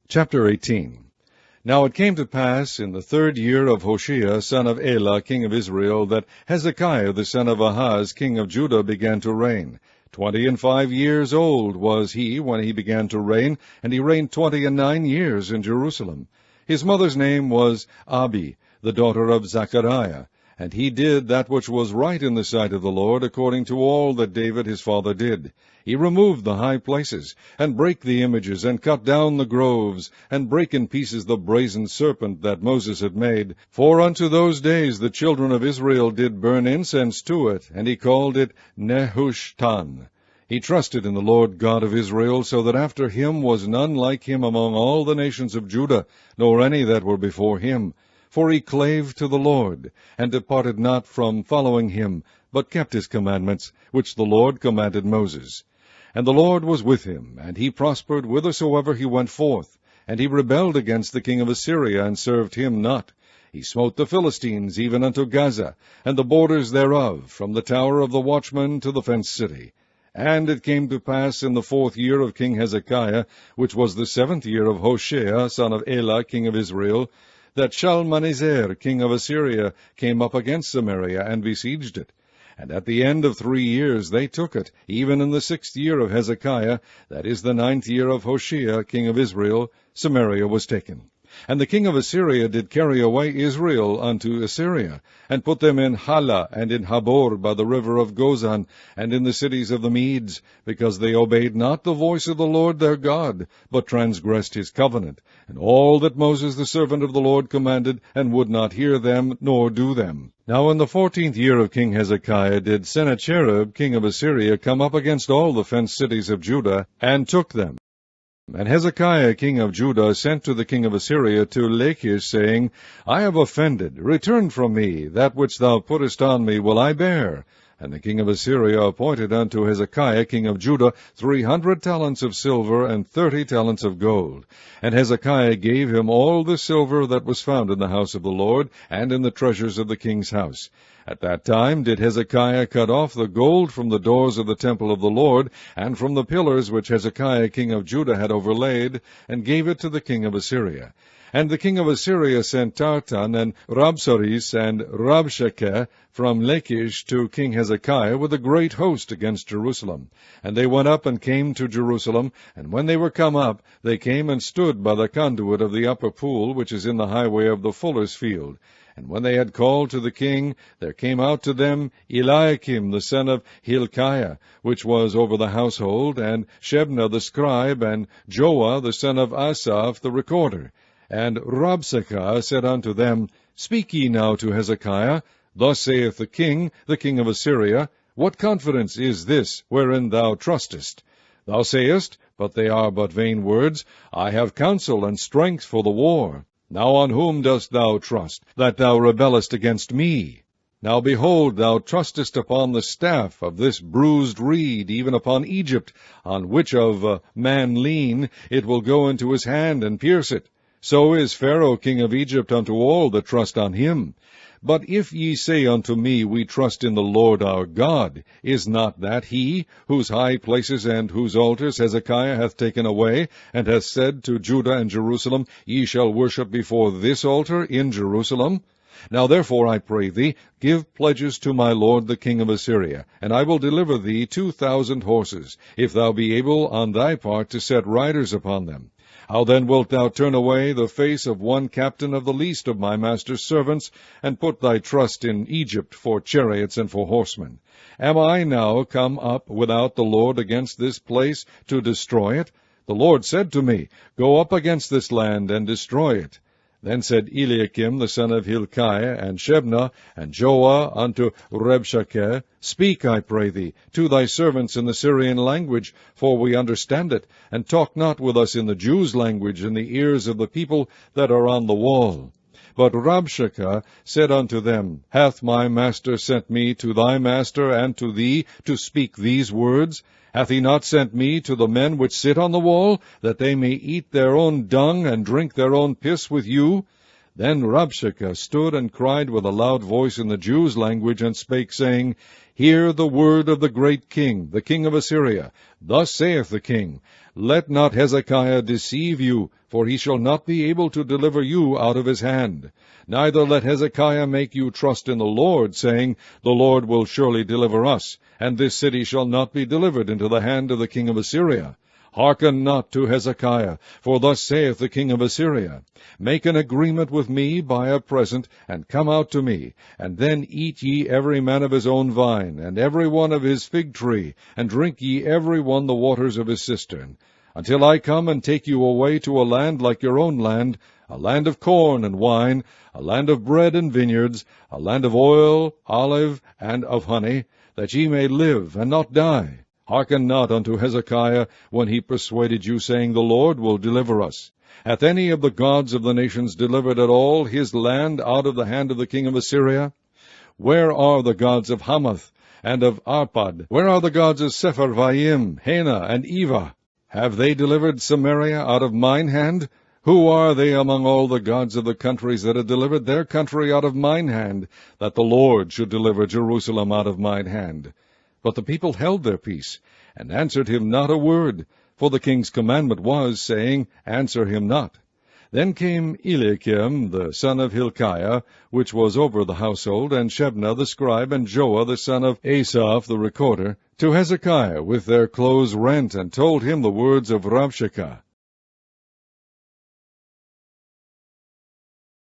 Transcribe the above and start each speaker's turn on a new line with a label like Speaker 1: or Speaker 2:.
Speaker 1: Chapter 18. Now it came to pass in the 3rd year of Hoshea, son of Elah, king of Israel, that Hezekiah the son of Ahaz, king of Judah, began to reign. 25 years old was he when he began to reign, and he reigned 29 years in Jerusalem. His mother's name was Abi, the daughter of Zechariah. And he did that which was right in the sight of the Lord, according to all that David his father did. He removed the high places, and brake the images, and cut down the groves, and brake in pieces the brazen serpent that Moses had made. For unto those days the children of Israel did burn incense to it, and he called it Nehushtan. He trusted in the Lord God of Israel, so that after him was none like him among all the nations of Judah, nor any that were before him. For he clave to the Lord, and departed not from following him, but kept his commandments, which the Lord commanded Moses. And the Lord was with him, and he prospered whithersoever he went forth. And he rebelled against the king of Assyria, and served him not. He smote the Philistines even unto Gaza, and the borders thereof, from the tower of the watchman to the fenced city. And it came to pass in the 4th year of King Hezekiah, which was the 7th year of Hoshea, son of Elah, king of Israel, that Shalmaneser, king of Assyria, came up against Samaria, and besieged it. And at the end of 3 years they took it, even in the 6th year of Hezekiah, that is the 9th year of Hoshea, king of Israel, Samaria was taken. And the king of Assyria did carry away Israel unto Assyria, and put them in Hala, and in Habor by the river of Gozan, and in the cities of the Medes, because they obeyed not the voice of the Lord their God, but transgressed his covenant, and all that Moses the servant of the Lord commanded, and would not hear them, nor do them. Now in the 14th year of King Hezekiah did Sennacherib king of Assyria come up against all the fenced cities of Judah, and took them. And Hezekiah king of Judah sent to the king of Assyria to Lachish, saying, I have offended, return from me, that which thou puttest on me will I bear. And the king of Assyria appointed unto Hezekiah king of Judah 300 talents of silver, and 30 talents of gold. And Hezekiah gave him all the silver that was found in the house of the Lord, and in the treasures of the king's house. At that time did Hezekiah cut off the gold from the doors of the temple of the Lord, and from the pillars which Hezekiah king of Judah had overlaid, and gave it to the king of Assyria. And the king of Assyria sent Tartan, and Rabsaris, and Rabshakeh from Lachish to King Hezekiah with a great host against Jerusalem. And they went up and came to Jerusalem, and when they were come up, they came and stood by the conduit of the upper pool, which is in the highway of the fuller's field. And when they had called to the king, there came out to them Eliakim the son of Hilkiah, which was over the household, and Shebna the scribe, and Joah the son of Asaph the recorder. And Rabshakeh said unto them, Speak ye now to Hezekiah, Thus saith the king of Assyria, What confidence is this wherein thou trustest? Thou sayest, but they are but vain words, I have counsel and strength for the war. Now on whom dost thou trust, that thou rebellest against me? Now behold, thou trustest upon the staff of this bruised reed, even upon Egypt, on which of a man lean, it will go into his hand and pierce it. So is Pharaoh king of Egypt unto all that trust on him. But if ye say unto me, We trust in the Lord our God, is not that he, whose high places and whose altars Hezekiah hath taken away, and hath said to Judah and Jerusalem, Ye shall worship before this altar in Jerusalem? Now therefore, I pray thee, give pledges to my lord the king of Assyria, and I will deliver thee 2,000 horses, if thou be able on thy part to set riders upon them. How then wilt thou turn away the face of one captain of the least of my master's servants, and put thy trust in Egypt for chariots and for horsemen? Am I now come up without the Lord against this place to destroy it? The Lord said to me, Go up against this land and destroy it. Then said Eliakim the son of Hilkiah, and Shebna, and Joah unto Rabshakeh, Speak, I pray thee, to thy servants in the Syrian language, for we understand it, and talk not with us in the Jews' language in the ears of the people that are on the wall. But Rabshakeh said unto them, Hath my master sent me to thy master and to thee to speak these words? Hath he not sent me to the men which sit on the wall, that they may eat their own dung and drink their own piss with you? Then Rabshakeh stood and cried with a loud voice in the Jews' language, and spake, saying, Hear the word of the great king, the king of Assyria. Thus saith the king, Let not Hezekiah deceive you, for he shall not be able to deliver you out of his hand. Neither let Hezekiah make you trust in the Lord, saying, The Lord will surely deliver us, and this city shall not be delivered into the hand of the king of Assyria. Hearken not to Hezekiah, for thus saith the king of Assyria, Make an agreement with me by a present, and come out to me, and then eat ye every man of his own vine, and every one of his fig tree, and drink ye every one the waters of his cistern, until I come and take you away to a land like your own land, a land of corn and wine, a land of bread and vineyards, a land of oil, olive, and of honey, that ye may live and not die. Hearken not unto Hezekiah when he persuaded you, saying, The Lord will deliver us. Hath any of the gods of the nations delivered at all his land out of the hand of the king of Assyria? Where are the gods of Hamath and of Arpad? Where are the gods of Sepharvaim, Hena, and Eva? Have they delivered Samaria out of mine hand? Who are they among all the gods of the countries that have delivered their country out of mine hand, that the Lord should deliver Jerusalem out of mine hand? But the people held their peace, and answered him not a word, for the king's commandment was, saying, Answer him not. Then came Eliakim, the son of Hilkiah, which was over the household, and Shebna the scribe, and Joah the son of Asaph the recorder, to Hezekiah with their clothes rent, and told him the words of Rabshakeh.